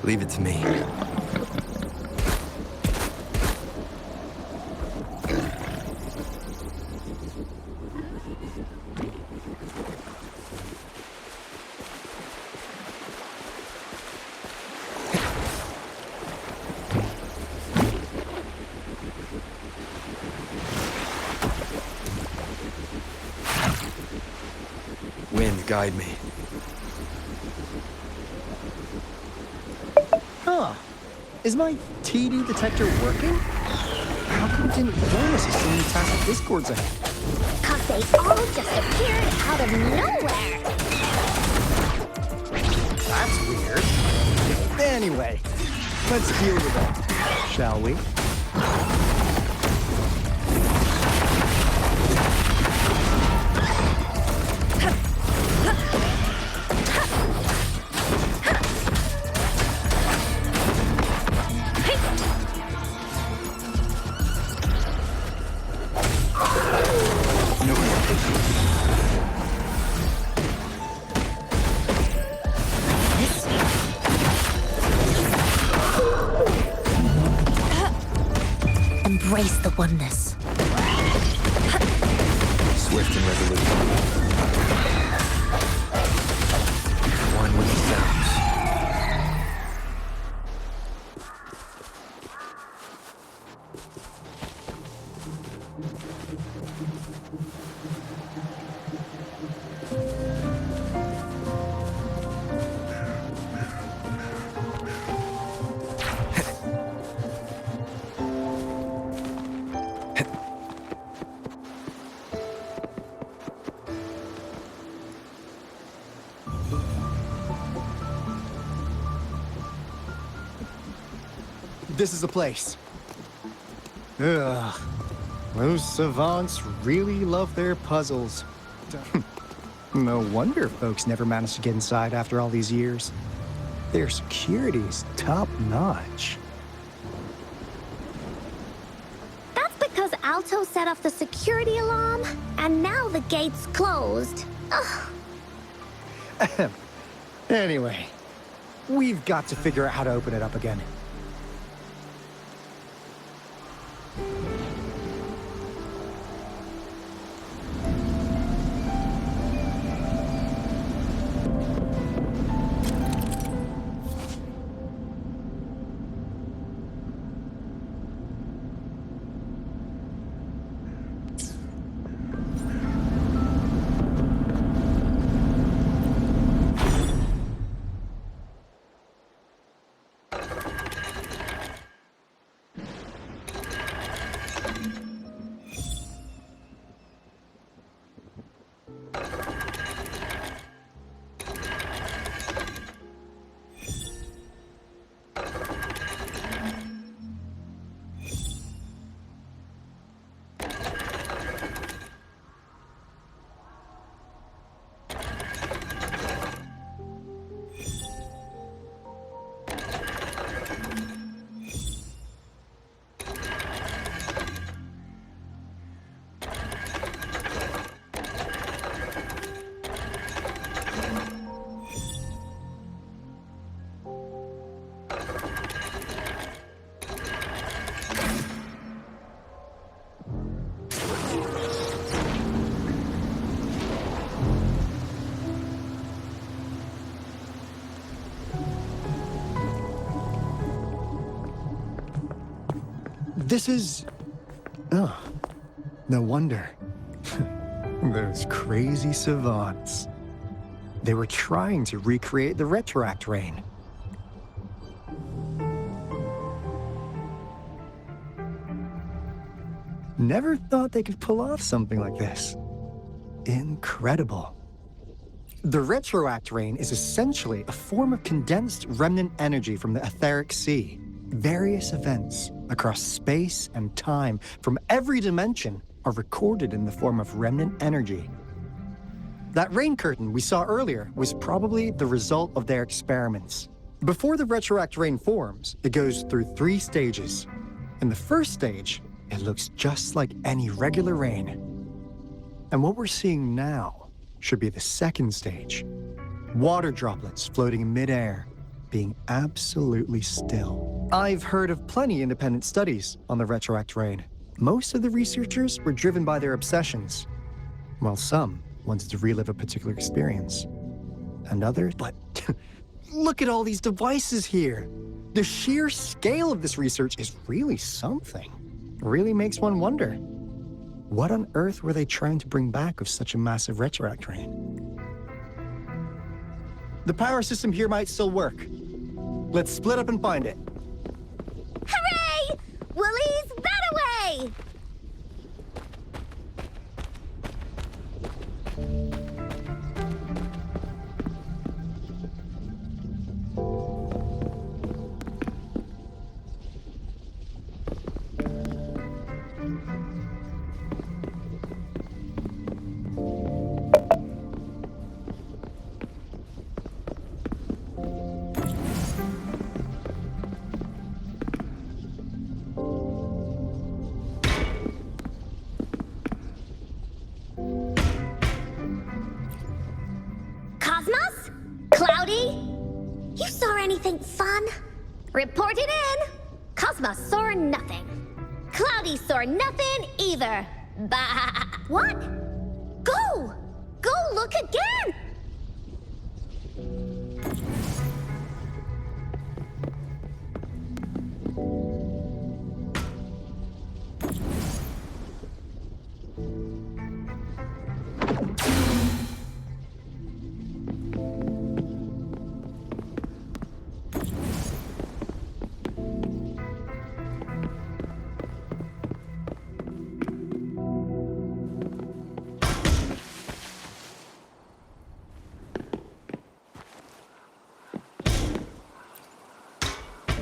Leave it to me. Wind, guide me. Huh. Is my TD detector working? How come it didn't warn us as soon as tacit discords ahead? 'Cause they all just appeared out of nowhere. That's weird. Anyway, let's deal with it, shall we? Embrace the oneness. Swift and resolute. One with the sounds. This is the place. Ugh. Those savants really love their puzzles. No wonder folks never managed to get inside after all these years. Their security's top-notch. That's because Alto set off the security alarm, and now the gate's closed. Ugh. Anyway, we've got to figure out how to open it up again. This is... Oh, no wonder. Those crazy savants. They were trying to recreate the retroact rain. Never thought they could pull off something like this. Incredible. The retroact rain is essentially a form of condensed remnant energy from the etheric sea. Various events across space and time from every dimension are recorded in the form of remnant energy. That rain curtain we saw earlier was probably the result of their experiments. Before the retroact rain forms, it goes through 3 stages. In the first stage, it looks just like any regular rain. And what we're seeing now should be the second stage. Water droplets floating in midair, being absolutely still. I've heard of plenty independent studies on the retroact rain. Most of the researchers were driven by their obsessions, while some wanted to relive a particular experience. And others, but look at all these devices here. The sheer scale of this research is really something. Really makes one wonder. What on earth were they trying to bring back with such a massive retroact rain? The power system here might still work. Let's split up and find it. Hooray! Willie's that away! Cosmos? Cloudy? You saw anything fun? Report it in! Cosmos saw nothing. Cloudy saw nothing either. Bah! What? Go! Go look again!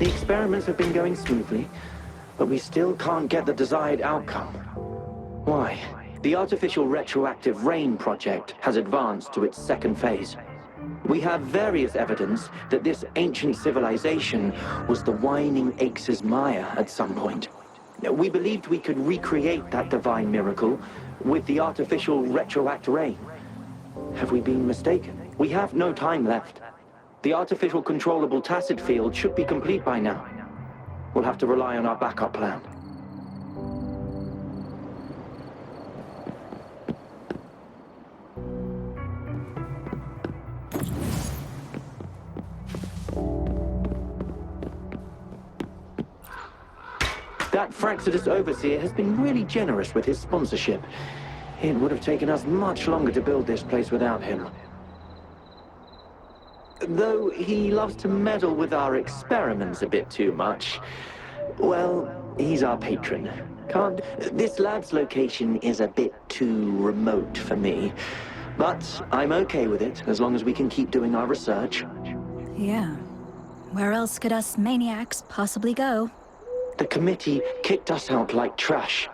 The experiments have been going smoothly, but we still can't get the desired outcome. Why? The artificial retroactive rain project has advanced to its second phase. We have various evidence that this ancient civilization was the Whining Aches Maya at some point. We believed we could recreate that divine miracle with the artificial retroact rain. Have we been mistaken? We have no time left. The artificial controllable tacit field should be complete by now. We'll have to rely on our backup plan. That Fraxidus overseer has been really generous with his sponsorship. It would have taken us much longer to build this place without him. Though he loves to meddle with our experiments a bit too much. Well, he's our patron. This lab's location is a bit too remote for me. But I'm okay with it, as long as we can keep doing our research. Yeah. Where else could us maniacs possibly go? The committee kicked us out like trash.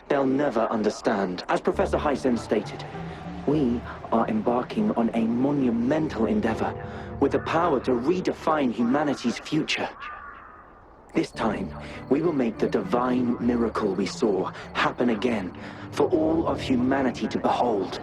They'll never understand. As Professor Hysen stated, we are embarking on a monumental endeavor with the power to redefine humanity's future. This time, we will make the divine miracle we saw happen again for all of humanity to behold.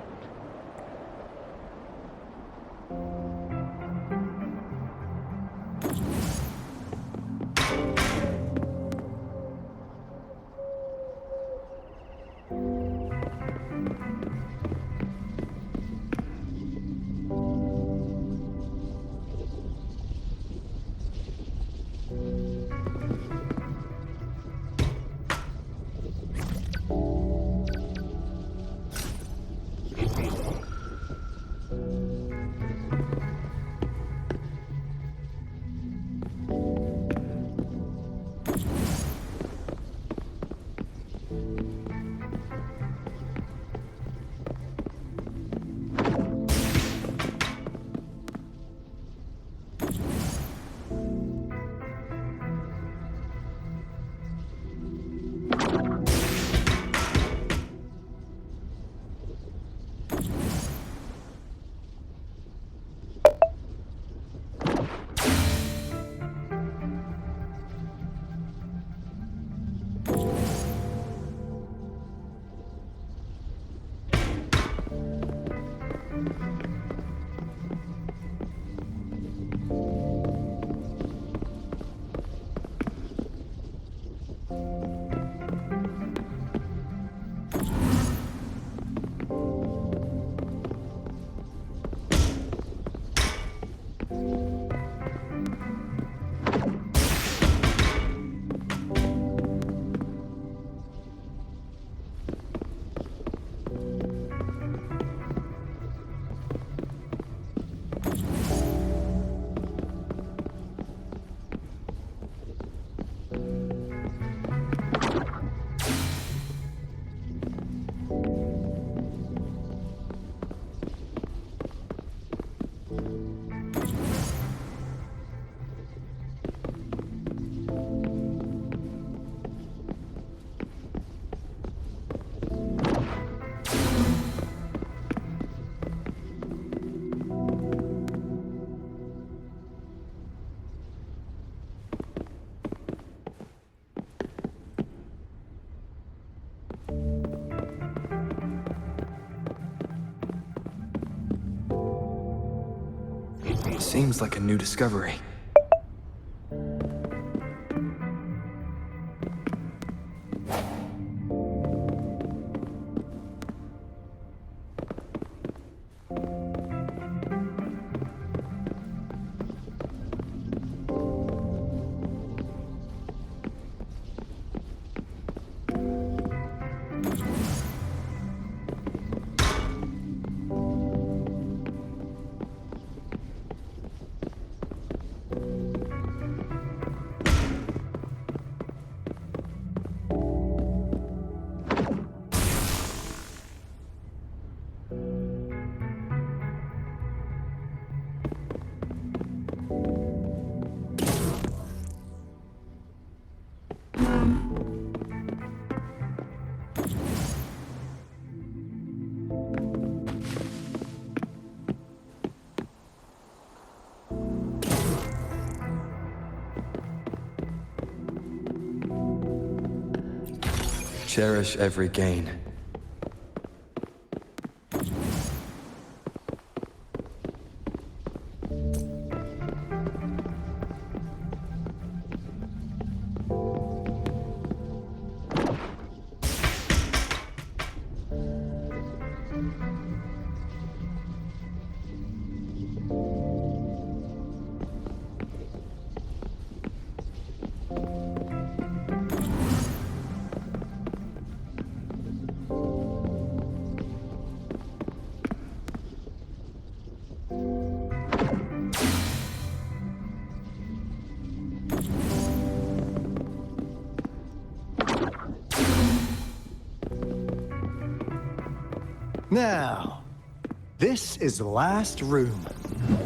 seems like a new discovery. Cherish every gain. Now, this is the last room.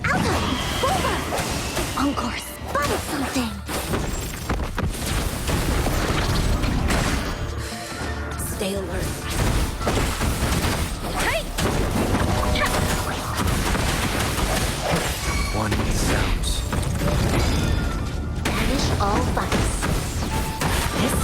Alpha! Over! Encore spotted something! Stay alert. Hey! One with sounds. Banish all bugs. This?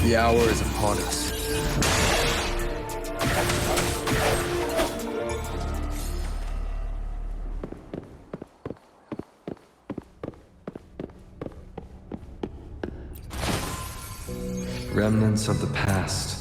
The hour is upon us. Remnants of the past.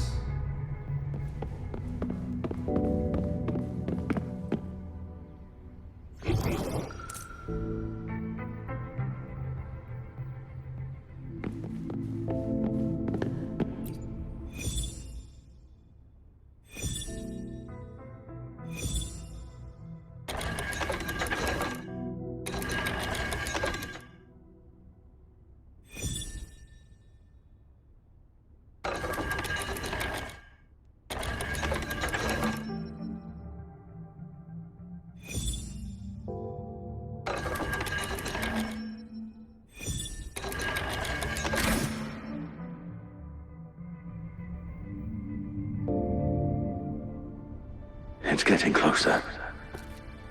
It's getting closer.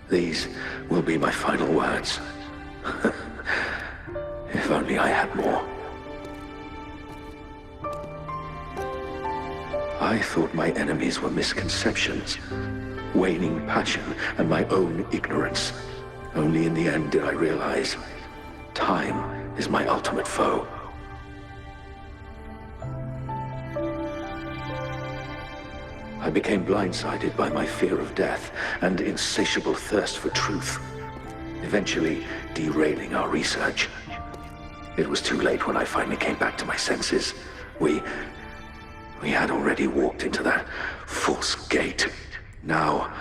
These will be my final words. If only I had more. I thought my enemies were misconceptions, waning passion, and my own ignorance. Only in the end did I realize time is my ultimate foe. I became blindsided by my fear of death and insatiable thirst for truth, eventually derailing our research. It was too late when I finally came back to my senses. We had already walked into that false gate. Now,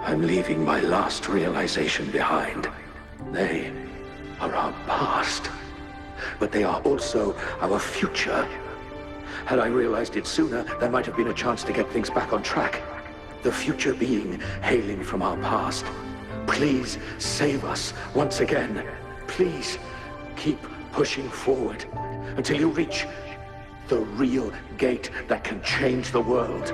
I'm leaving my last realization behind. They are our past, but they are also our future. Had I realized it sooner, there might have been a chance to get things back on track. The future being hailing from our past. Please save us once again. Please keep pushing forward until you reach the real gate that can change the world.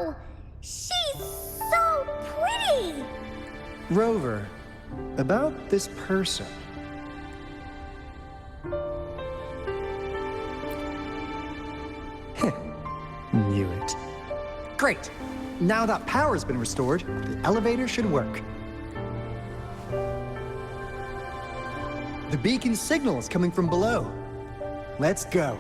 Wow! She's so pretty! Rover, about this person. Knew it. Great! Now that power's been restored, the elevator should work. The beacon signal is coming from below. Let's go.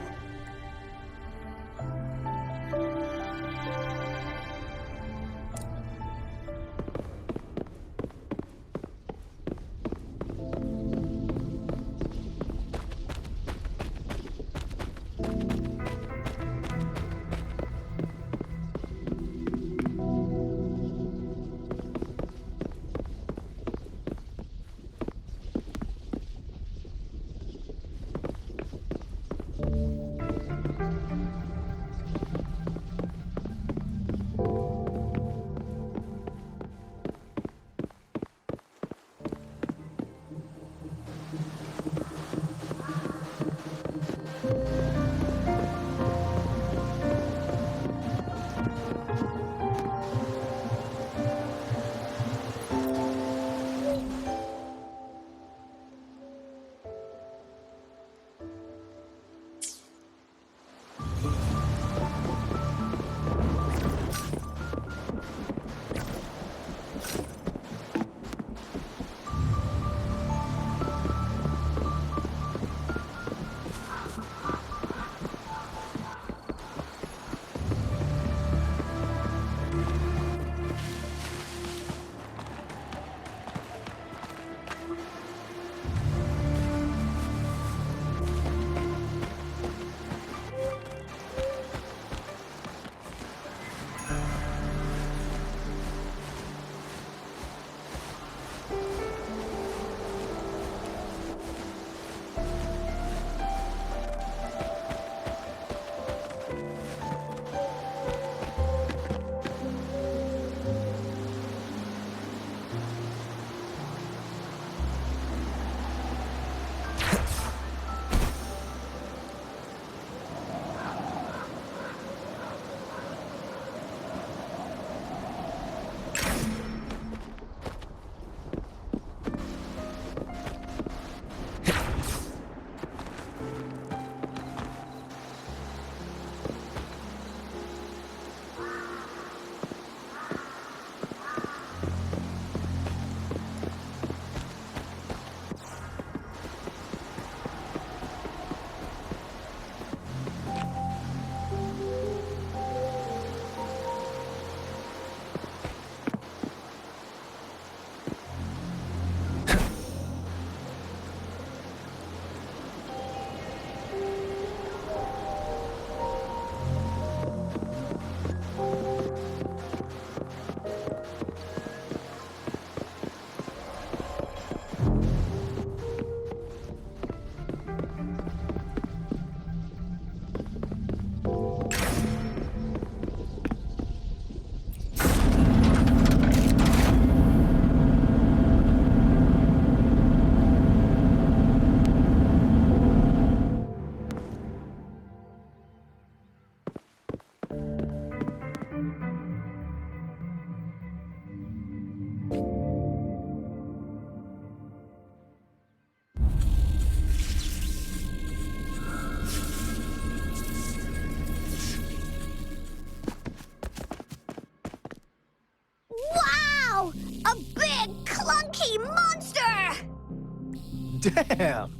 Damn!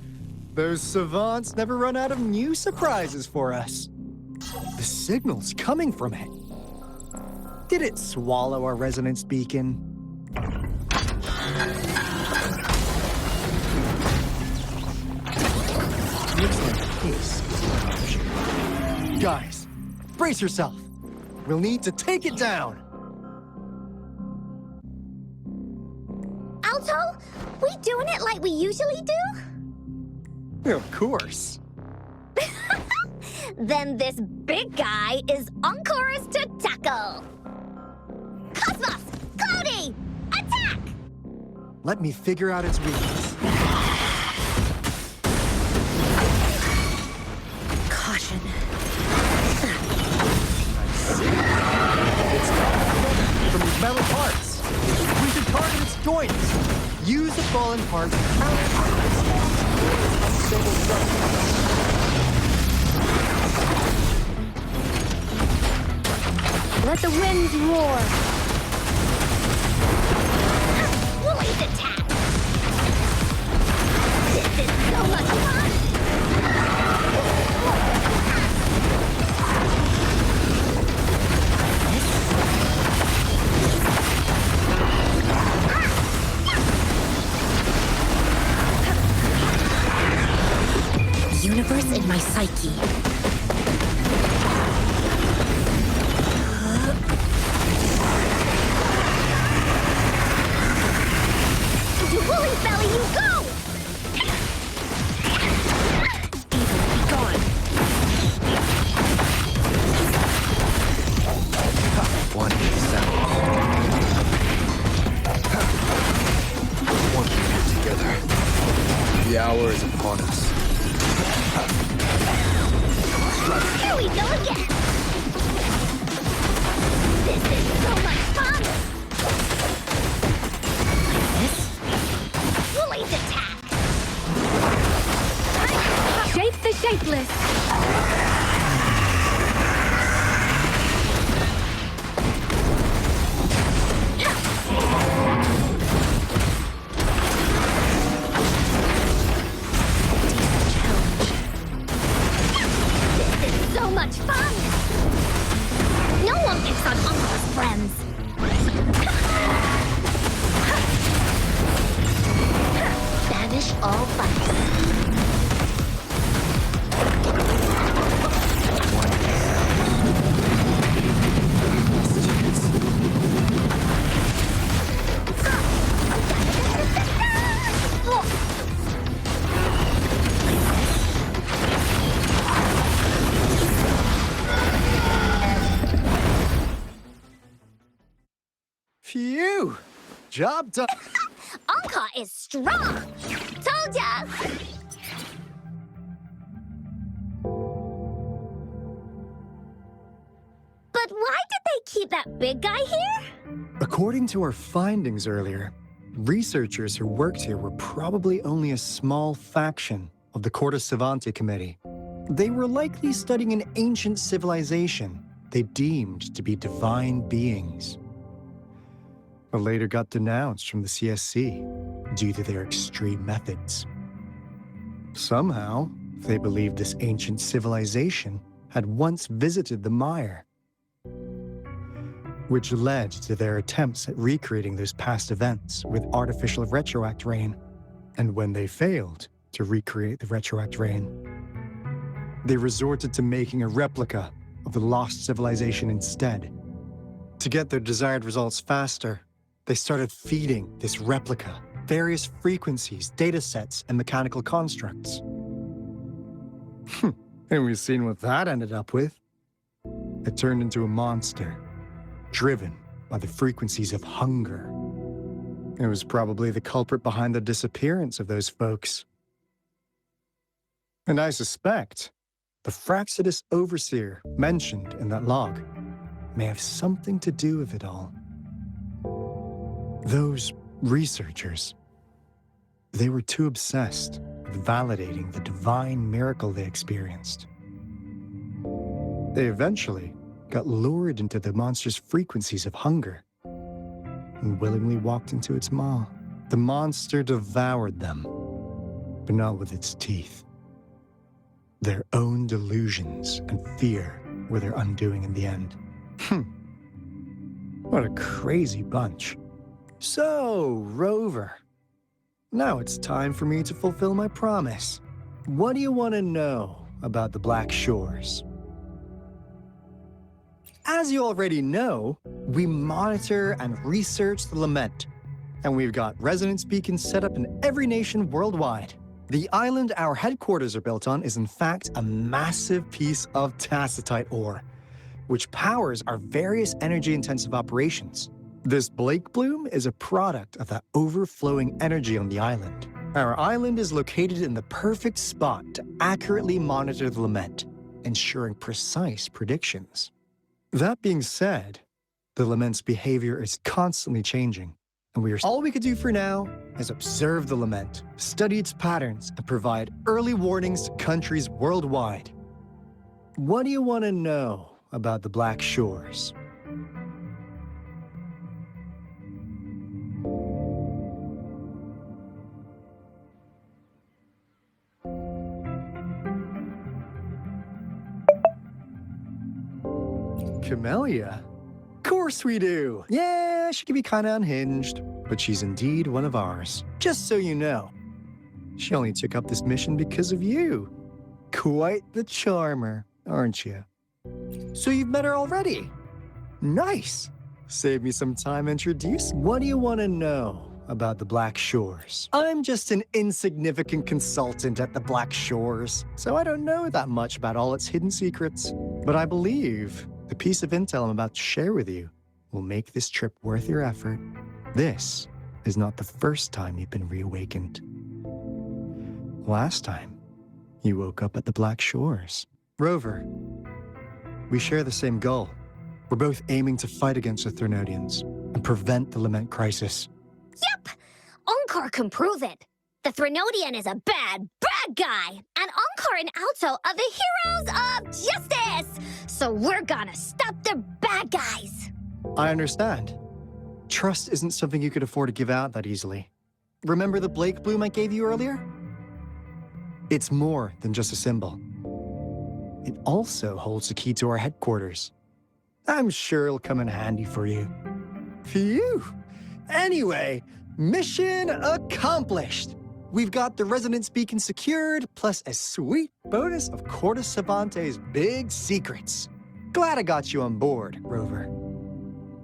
Those savants never run out of new surprises for us. The signal's coming from it. Did it swallow our resonance beacon? Looks like this is an option. Guys, brace yourself. We'll need to take it down. Alto, we doing it like we usually do? Of course. Then this big guy is Encore's to tackle. Cosmos! Cloudy! Attack! Let me figure out its weakness. Caution. I see. It's Metal parts! We should target its joints! Use the fallen parts to counter unstable structures. Let the winds roar. Woolly's attack. This is so much fun. Universe in my psyche. To Woolly's belly you go! Evil, be gone. One sound. One unit together. The hour is upon us. Here we go again! This is so much fun! Woolly's attack! Shape the shapeless! So much fun! No one picks on Uncle's friends! Banish all fights. Phew! Job done. Anka is strong! Told ya! But why did they keep that big guy here? According to our findings earlier, researchers who worked here were probably only a small faction of the Corte Savante Committee. They were likely studying an ancient civilization they deemed to be divine beings, but later got denounced from the CSC due to their extreme methods. Somehow, they believed this ancient civilization had once visited the mire, which led to their attempts at recreating those past events with artificial retroact rain. And when they failed to recreate the retroact rain, they resorted to making a replica of the lost civilization instead. To get their desired results faster, they started feeding this replica various frequencies, datasets, and mechanical constructs. And we've seen what that ended up with. It turned into a monster, driven by the frequencies of hunger. It was probably the culprit behind the disappearance of those folks. And I suspect the Fraxidus Overseer mentioned in that log may have something to do with it all. Those researchers, they were too obsessed with validating the divine miracle they experienced. They eventually got lured into the monster's frequencies of hunger and willingly walked into its maw. The monster devoured them, but not with its teeth. Their own delusions and fear were their undoing in the end. What a crazy bunch. So, Rover, now it's time for me to fulfill my promise. What do you want to know about the Black Shores? As you already know, we monitor and research the Lament, and we've got resonance beacons set up in every nation worldwide. The island our headquarters are built on is in fact a massive piece of tacitite ore, which powers our various energy-intensive operations. This Blake Bloom is a product of that overflowing energy on the island. Our island is located in the perfect spot to accurately monitor the Lament, ensuring precise predictions. That being said, The lament's behavior is constantly changing, and all we could do for now is observe the lament, study its patterns, and provide early warnings to countries worldwide. What do you want to know about the Black Shores? Camellia? Of course we do! Yeah, she can be kinda unhinged, but she's indeed one of ours. Just so you know, she only took up this mission because of you. Quite the charmer, aren't you? So you've met her already? Nice! Save me some time introducing. What do you want to know about the Black Shores? I'm just an insignificant consultant at the Black Shores, so I don't know that much about all its hidden secrets. But I believe the piece of intel I'm about to share with you will make this trip worth your effort. This is not the first time you've been reawakened. Last time, you woke up at the Black Shores. Rover, we share the same goal. We're both aiming to fight against the Threnodians and prevent the Lament crisis. Yep! Encore can prove it. The Threnodian is a bad, bad guy, and Encore and Alto are the heroes of justice! So we're gonna stop the bad guys! I understand. Trust isn't something you could afford to give out that easily. Remember the Blake bloom I gave you earlier? It's more than just a symbol. It also holds the key to our headquarters. I'm sure it'll come in handy for you. Phew! Anyway, mission accomplished! We've got the resonance beacon secured, plus a sweet bonus of Cortus Savante's big secrets. Glad I got you on board, Rover.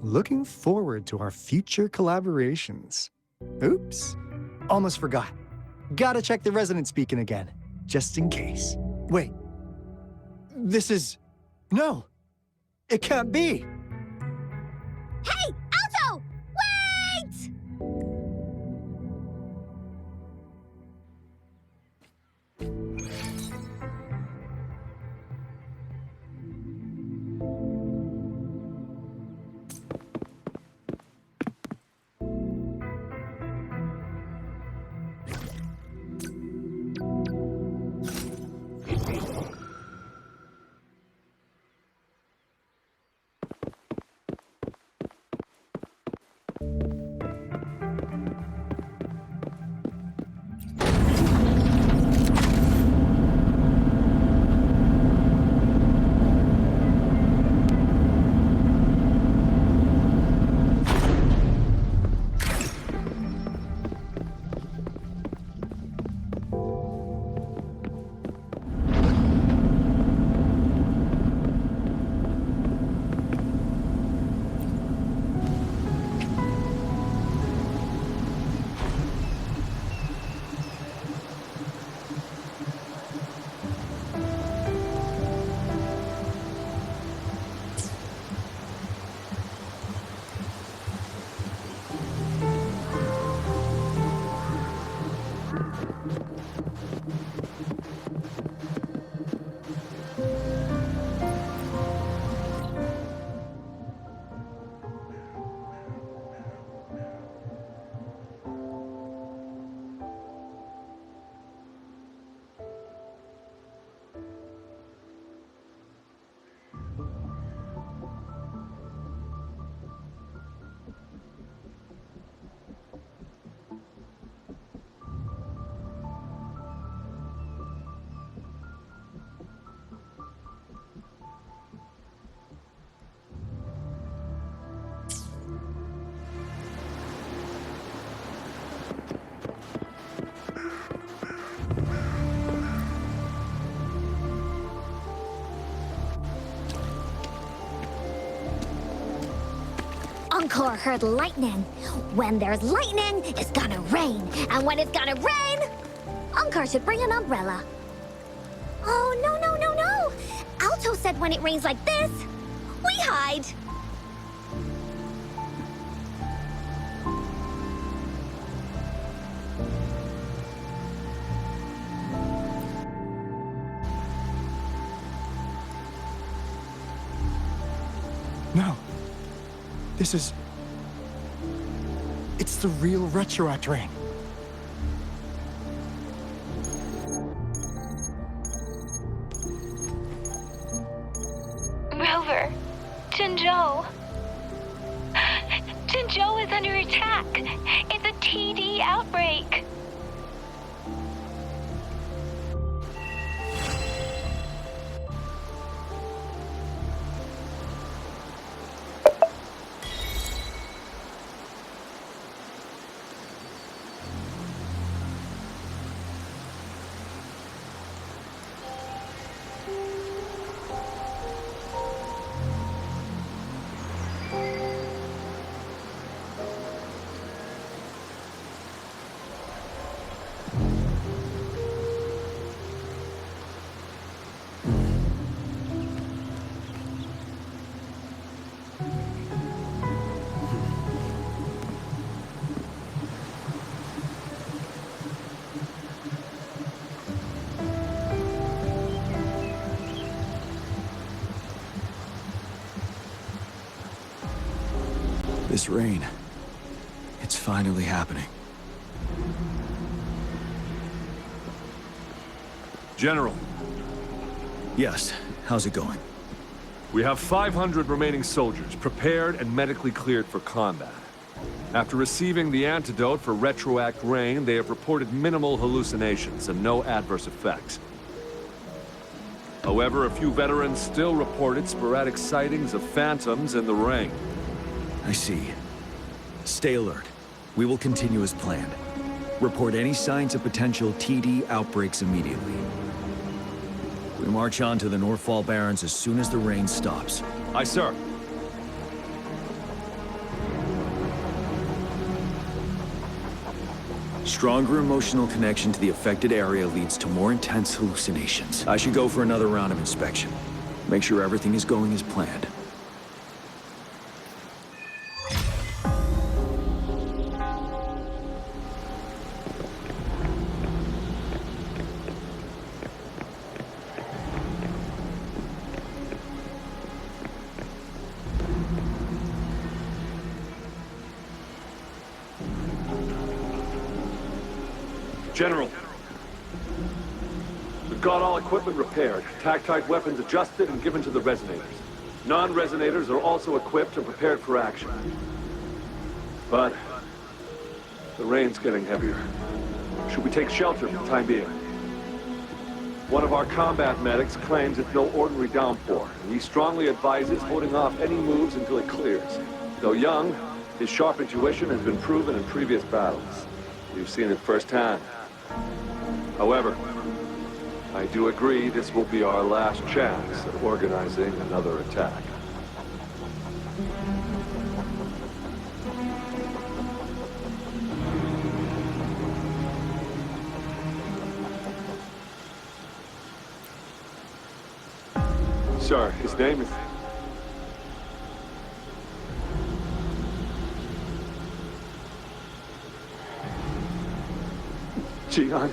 Looking forward to our future collaborations. Oops, almost forgot. Gotta check the resonance beacon again, just in case. Wait, this is... No, it can't be. Hey, Alto! Wait! Encore heard lightning. When there's lightning, it's gonna rain. And when it's gonna rain, Encore should bring an umbrella. Oh, no, no, no, no. Alto said when it rains like this, we hide. No. This is... It's the real retroact rain. Rover, Jinzhou. Jinzhou is under attack. It's a TD outbreak. This rain, it's finally happening. General, Yes, how's it going? we have 500 remaining soldiers prepared and medically cleared for combat. After receiving the antidote for retroact rain, they have reported minimal hallucinations and no adverse effects. However, a few veterans still reported sporadic sightings of phantoms in the rain. I see. Stay alert. We will continue as planned. Report any signs of potential TD outbreaks immediately. We march on to the Northfall Barrens as soon as the rain stops. Aye, sir. Stronger emotional connection to the affected area leads to more intense hallucinations. I should go for another round of inspection. Make sure everything is going as planned. General, we've got all equipment repaired, tactite weapons adjusted and given to the resonators. Non-resonators are also equipped and prepared for action. But the rain's getting heavier. Should we take shelter for the time being? One of our combat medics claims it's no ordinary downpour, and he strongly advises holding off any moves until it clears. Though young, his sharp intuition has been proven in previous battles. We've seen it firsthand. However, I do agree this will be our last chance at organizing another attack. Sir, his name is... Jian.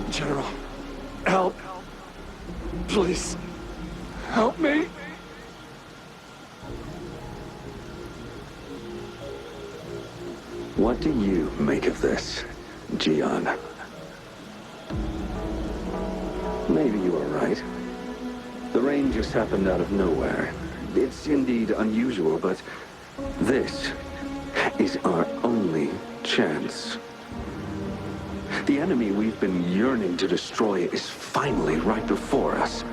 General, help. Please, help me. What do you make of this, Jian? Maybe you are right. The rain just happened out of nowhere. It's indeed unusual, but this is our only chance. The enemy we've been yearning to destroy is finally right before us.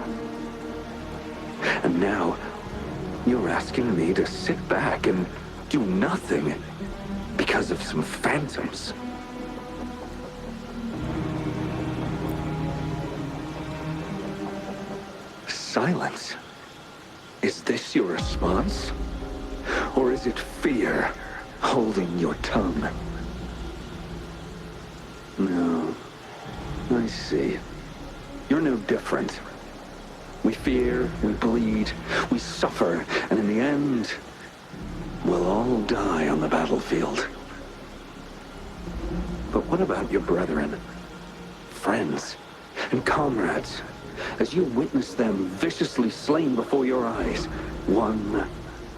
And now, you're asking me to sit back and do nothing because of some phantoms. Silence. Is this your response? Or is it fear holding your tongue? No. I see. You're no different. We fear, we bleed, we suffer, and in the end, we'll all die on the battlefield. But what about your brethren? Friends? and comrades, as you witness them viciously slain before your eyes, one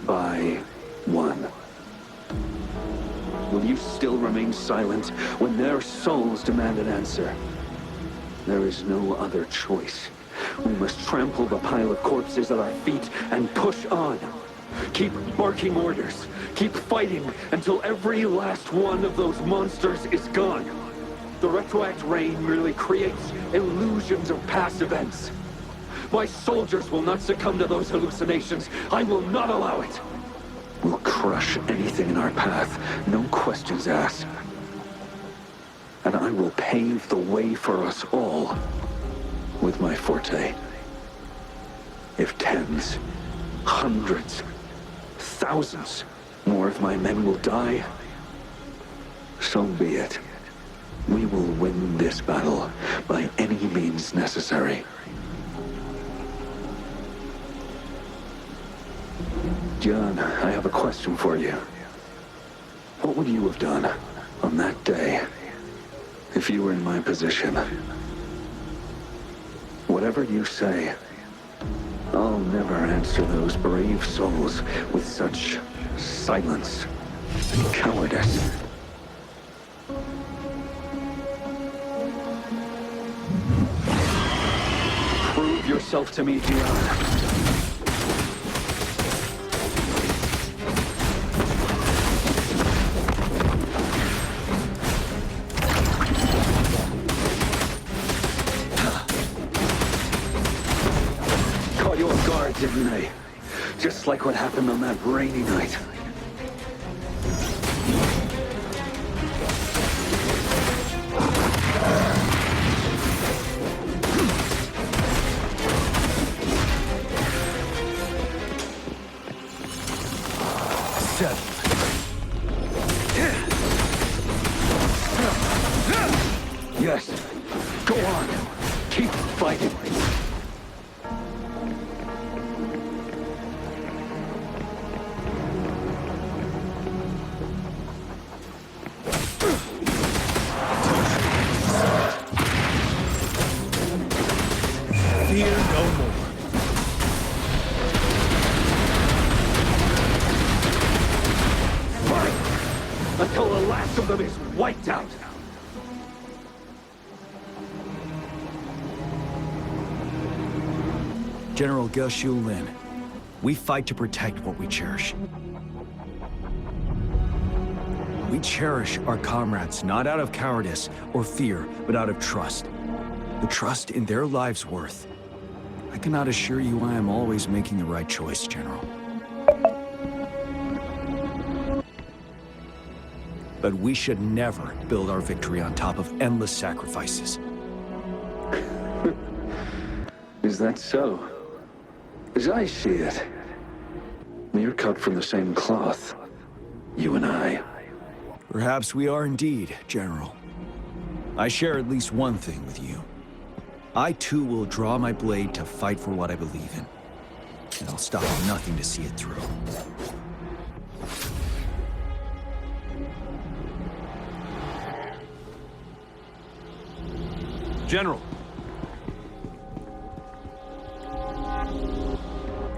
by one. Will you still remain silent when their souls demand an answer? There is no other choice. We must trample the pile of corpses at our feet and push on. Keep barking orders. Keep fighting until every last one of those monsters is gone. The retroact rain merely creates illusions of past events. My soldiers will not succumb to those hallucinations. I will not allow it. We'll crush anything in our path, no questions asked. And I will pave the way for us all with my forte. If tens, hundreds, thousands more of my men will die, so be it. We will win this battle by any means necessary. John, I have a question for you. What would you have done on that day if you were in my position? Whatever you say, I'll never answer those brave souls with such silence and cowardice. Prove yourself to me, Dion. Didn't they? Just like what happened on that rainy night. Yes. Go on. Keep fighting. Fear no more. Fight! Until the last of them is wiped out! General Ge Lin, we fight to protect what we cherish. We cherish our comrades not out of cowardice or fear, but out of trust. The trust in their lives' worth. I cannot assure you I am always making the right choice, General. But we should never build our victory on top of endless sacrifices. Is that so? As I see it, we're cut from the same cloth, you and I. Perhaps we are indeed, General. I share at least one thing with you. I too will draw my blade to fight for what I believe in. And I'll stop at nothing to see it through. General!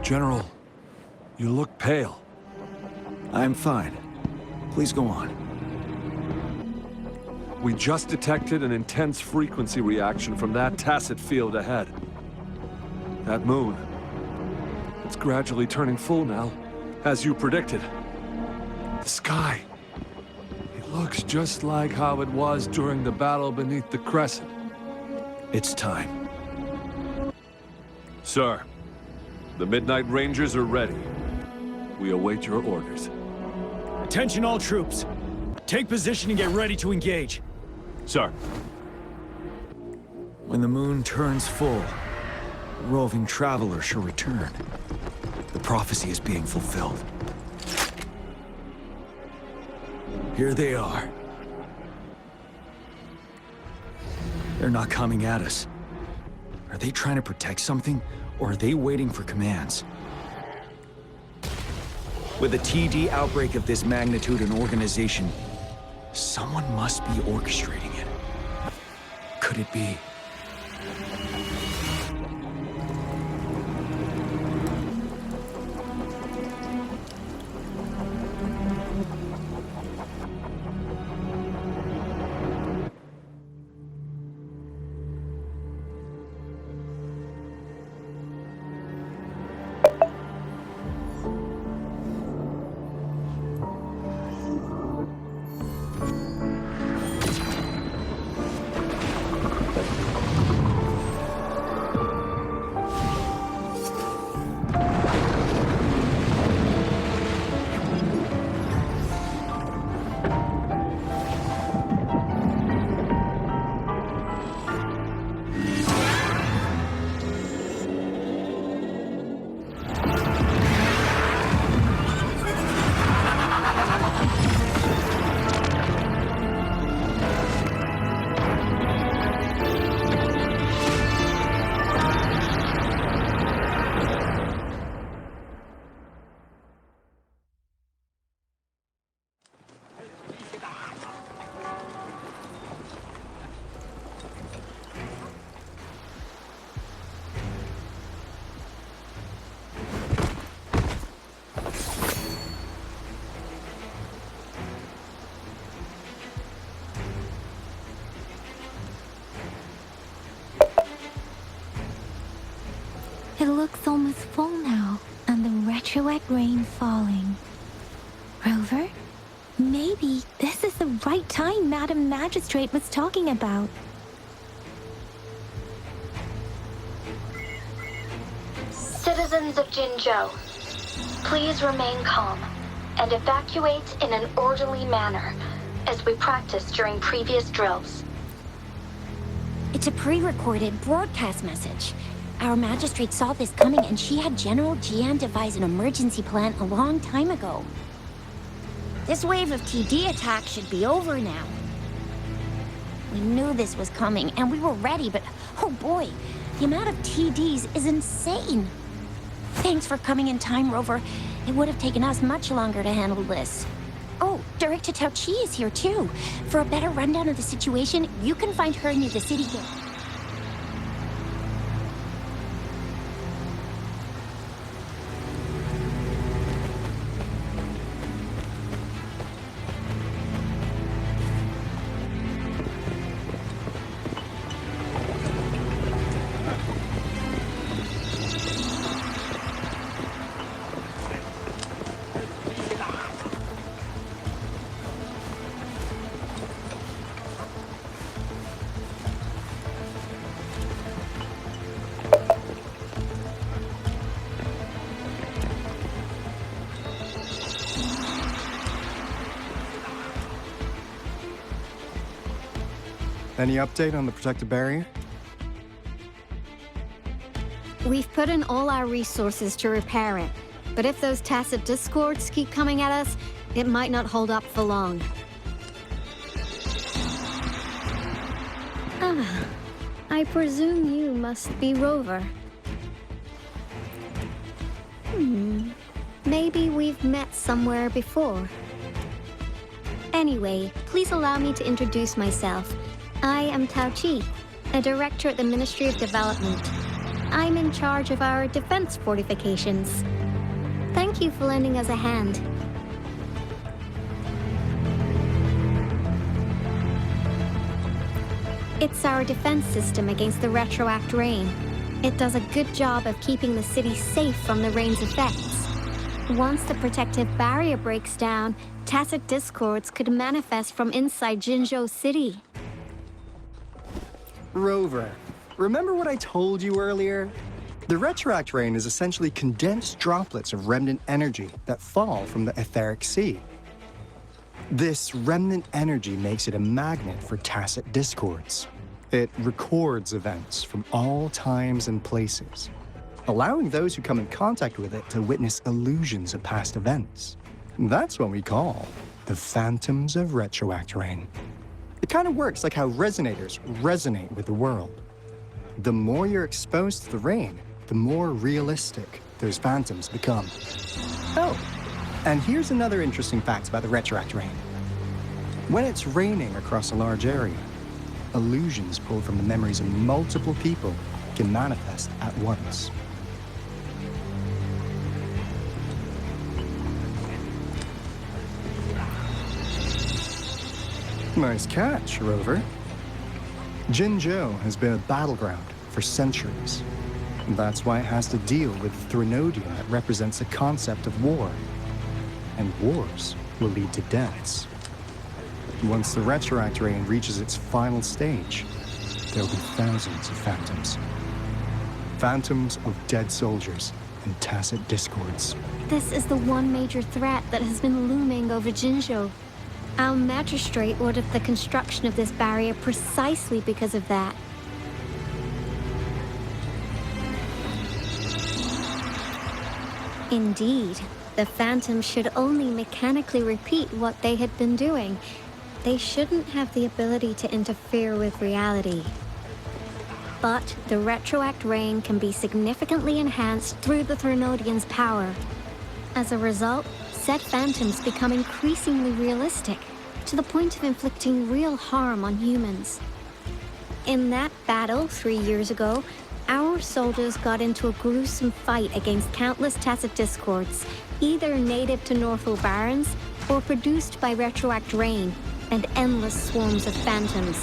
General, you look pale. I'm fine. Please go on. We just detected an intense frequency reaction from that tacit field ahead. That moon. It's gradually turning full now, as you predicted. The sky. It looks just like how it was during the battle beneath the crescent. It's time. Sir, the Midnight Rangers are ready. We await your orders. Attention all troops. Take position and get ready to engage. Sir. When the moon turns full, a roving traveler shall return. The prophecy is being fulfilled. Here they are. They're not coming at us. Are they trying to protect something, or are they waiting for commands? With a TD outbreak of this magnitude and organization, someone must be orchestrating it. Could it be It looks almost full now, and the retroact rain falling. Rover, maybe this is the right time Madam Magistrate was talking about. Citizens of Jinzhou, please remain calm and evacuate in an orderly manner, as we practiced during previous drills. It's a pre-recorded broadcast message. Our magistrate saw this coming, and she had General Jian devise an emergency plan a long time ago. This wave of TD attacks should be over now. We knew this was coming, and we were ready, but oh boy, the amount of TDs is insane. Thanks for coming in time, Rover. It would have taken us much longer to handle this. Oh, Director Tao Chi is here too. For a better rundown of the situation, you can find her near the city gate. Any update on the protective barrier? We've put in all our resources to repair it, but if those tacit discords keep coming at us, it might not hold up for long. Ah, I presume you must be Rover. Maybe we've met somewhere before. Anyway, please allow me to introduce myself. I am Tao Chi, a director at the Ministry of Development. I'm in charge of our defense fortifications. Thank you for lending us a hand. It's our defense system against the retroact rain. It does a good job of keeping the city safe from the rain's effects. Once the protective barrier breaks down, tacit discords could manifest from inside Jinzhou City. Rover, remember what I told you earlier? The retroact rain is essentially condensed droplets of remnant energy that fall from the etheric sea. This remnant energy makes it a magnet for tacit discords. It records events from all times and places, allowing those who come in contact with it to witness illusions of past events. That's what we call the phantoms of retroact rain. It kind of works like how resonators resonate with the world. The more you're exposed to the rain, the more realistic those phantoms become. Oh, and here's another interesting fact about the retroact rain. When it's raining across a large area, illusions pulled from the memories of multiple people can manifest at once. Nice catch, Rover. Jinzhou has been a battleground for centuries. That's why it has to deal with Threnodium that represents the concept of war. And wars will lead to deaths. Once the Retroact Rain reaches its final stage, there will be thousands of phantoms. Phantoms of dead soldiers and tacit discords. This is the one major threat that has been looming over Jinzhou. Our magistrate ordered the construction of this barrier precisely because of that. Indeed, the Phantoms should only mechanically repeat what they had been doing. They shouldn't have the ability to interfere with reality. But the Retroact Rain can be significantly enhanced through the Threnodian's power. As a result, said Phantoms become increasingly realistic, to the point of inflicting real harm on humans. In that battle 3 years ago, our soldiers got into a gruesome fight against countless tacit discords, either native to Northwell Barrens or produced by Retroact Rain, and endless swarms of phantoms.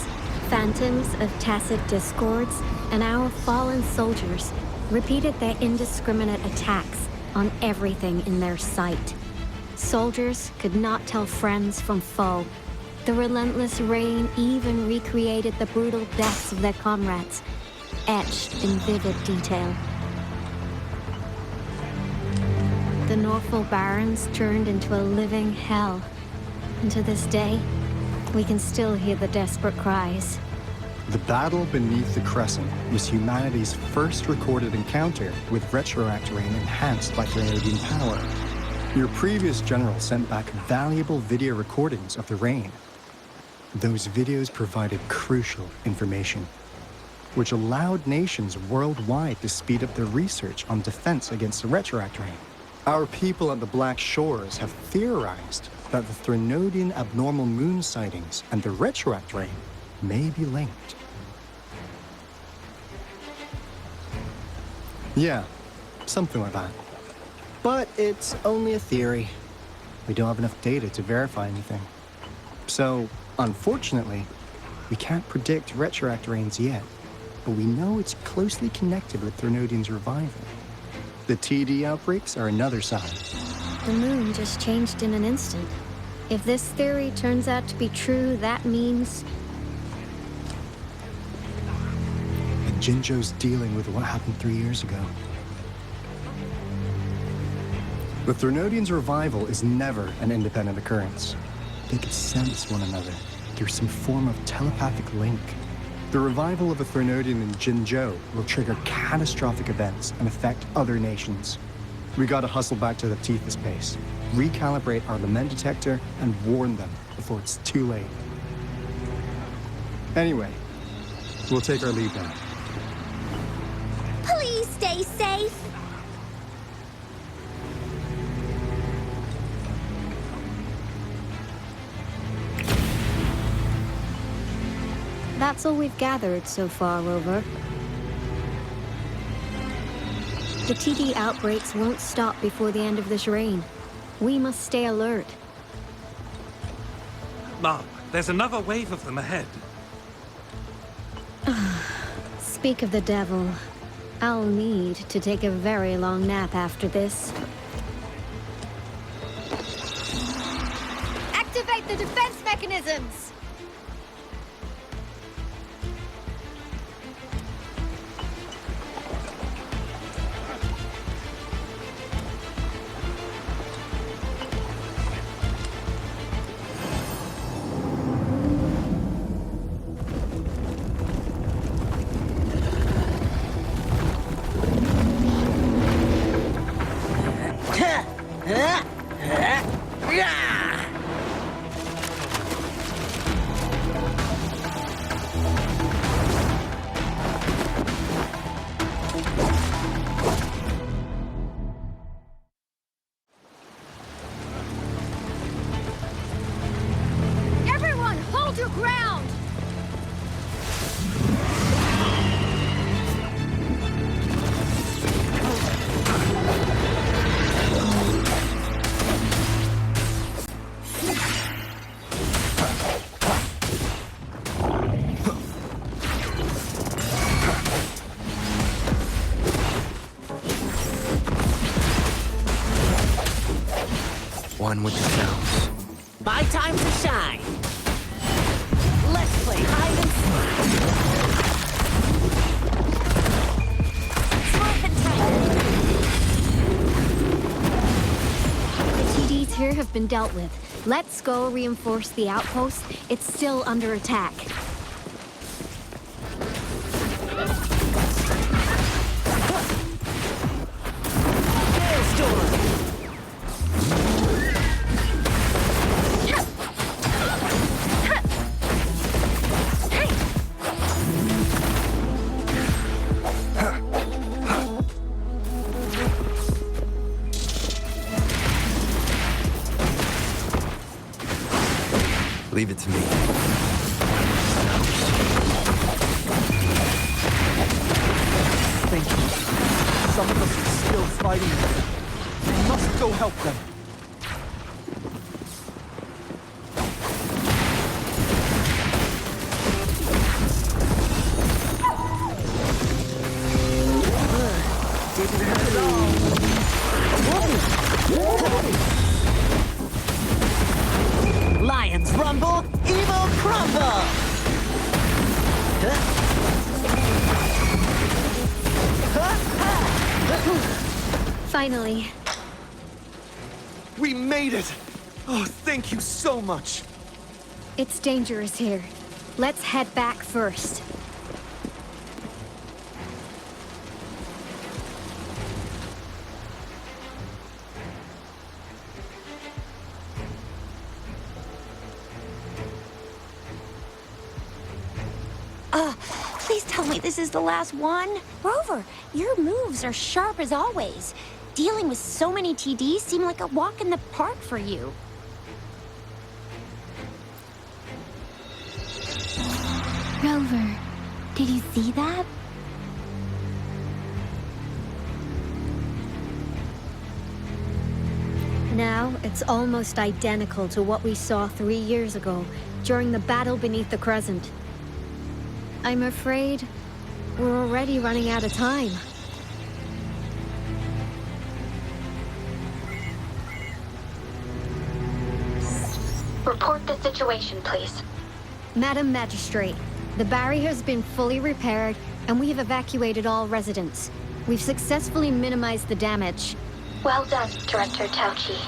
Phantoms of tacit discords, and our fallen soldiers repeated their indiscriminate attacks on everything in their sight. Soldiers could not tell friends from foe. The relentless rain even recreated the brutal deaths of their comrades, etched in vivid detail. The Northwell Barrens turned into a living hell, and to this day, we can still hear the desperate cries. The battle beneath the Crescent was humanity's first recorded encounter with Retroact Rain enhanced by Threnodian power. Your previous general sent back valuable video recordings of the rain. Those videos provided crucial information, which allowed nations worldwide to speed up their research on defense against the Retroact Rain. Our people at the Black Shores have theorized that the Threnodian abnormal moon sightings and the Retroact Rain may be linked. Yeah, something like that. But it's only a theory. We don't have enough data to verify anything. So, unfortunately, we can't predict Retroact Rains yet, but we know it's closely connected with Threnodian's revival. The TD outbreaks are another sign. The moon just changed in an instant. If this theory turns out to be true, that means... And Jinzhou's dealing with what happened 3 years ago. The Threnodian's revival is never an independent occurrence. They could sense one another through some form of telepathic link. The revival of a Threnodian in Jinzhou will trigger catastrophic events and affect other nations. We gotta hustle back to the Tethys base, recalibrate our lament detector, and warn them before it's too late. Anyway, we'll take our leave now. Please stay safe. That's all we've gathered so far, Rover. The TD outbreaks won't stop before the end of this rain. We must stay alert. Mom, there's another wave of them ahead. Speak of the devil. I'll need to take a very long nap after this. Activate the defense mechanisms! one with the sounds. My time to shine. Let's play hide and The TDs here have been dealt with. Let's go reinforce the outpost. It's still under attack. Leave it to me. Thank you. Some of us are still fighting. We must go help them. didn't hurt at all. Lions rumble, evil crumble! Finally. We made it! Oh, thank you so much! It's dangerous here. Let's head back first. Please tell me this is the last one. Rover, your moves are sharp as always. Dealing with so many TDs seemed like a walk in the park for you. Rover, did you see that? Now, it's almost identical to what we saw 3 years ago, during the battle beneath the Crescent. I'm afraid we're already running out of time. Report the situation, please. Madam Magistrate, the barrier has been fully repaired, and we have evacuated all residents. We've successfully minimized the damage. Well done, Director Tauchi.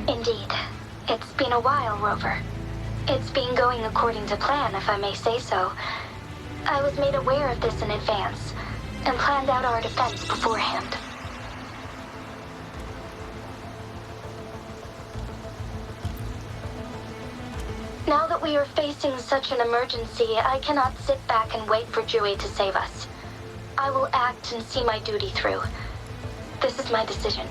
Indeed. It's been a while, Rover. It's been going according to plan, if I may say so. I was made aware of this in advance, and planned out our defense beforehand. Now that we are facing such an emergency, I cannot sit back and wait for Jui to save us. I will act and see my duty through. This is my decision.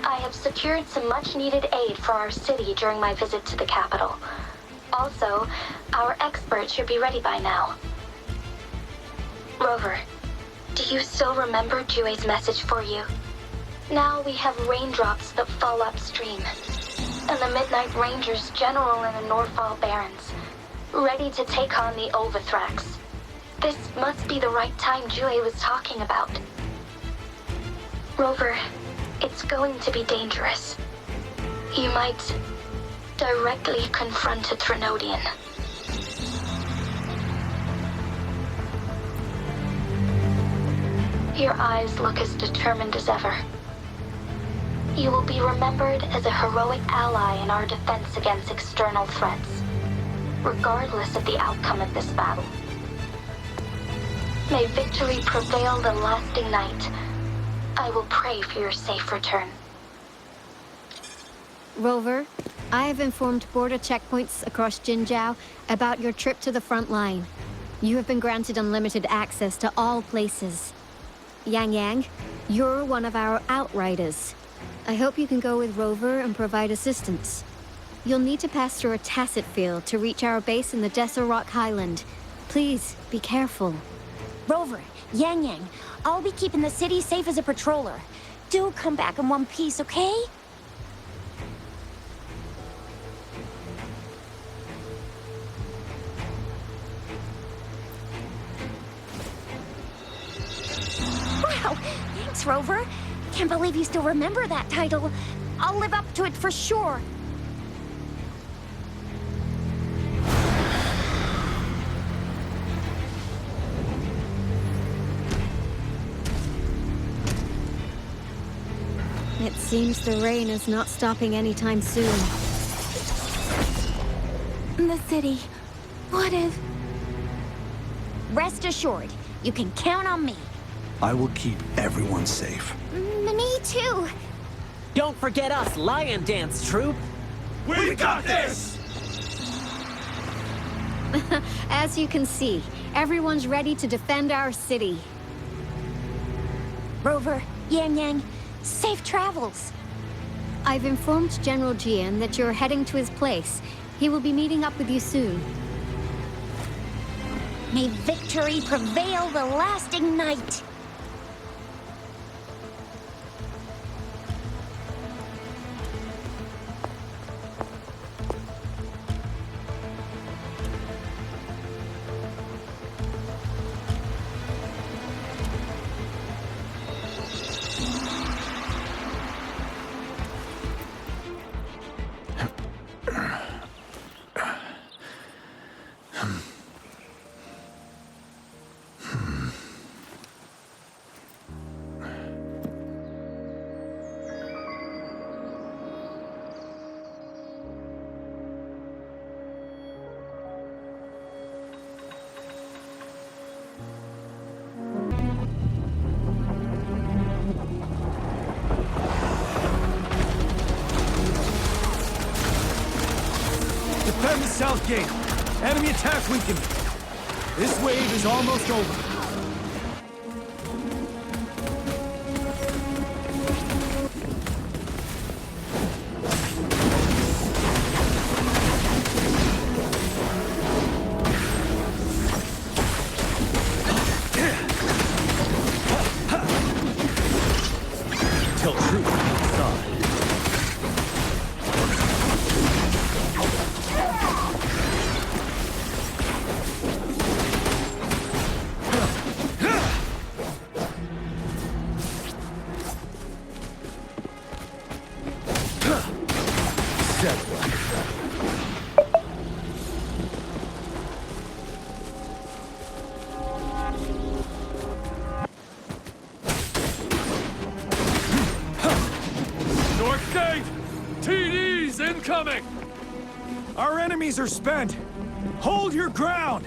I have secured some much-needed aid for our city during my visit to the capital. Also, our experts should be ready by now. Rover, do you still remember Jue's message for you? Now we have raindrops that fall upstream, and the Midnight Rangers general in the Norfall Barrens, ready to take on the Overthrax. This must be the right time Jue was talking about. Rover, it's going to be dangerous. You might directly confront a Trinodian. Your eyes look as determined as ever. You will be remembered as a heroic ally in our defense against external threats, regardless of the outcome of this battle. May victory prevail the lasting night. I will pray for your safe return. Rover, I have informed border checkpoints across Jinzhou about your trip to the front line. You have been granted unlimited access to all places. Yang Yang, you're one of our outriders. I hope you can go with Rover and provide assistance. You'll need to pass through a tacit field to reach our base in the Desert Rock Highland. Please, be careful. Rover, Yang Yang, I'll be keeping the city safe as a patroller. Do come back in one piece, okay? Thanks, Rover. Can't believe you still remember that title. I'll live up to it for sure. It seems the rain is not stopping anytime soon. The city. What if... Rest assured, you can count on me. I will keep everyone safe. Me too. Don't forget us, Lion Dance Troop. We got this! As you can see, everyone's ready to defend our city. Rover, Yang Yang, safe travels. I've informed General Jian that you're heading to his place. He will be meeting up with you soon. May victory prevail the lasting night. Defend the south gate. Enemy attack weakened. This wave is almost over. Tell truth outside. North Gate! TDs incoming! Our enemies are spent. Hold your ground.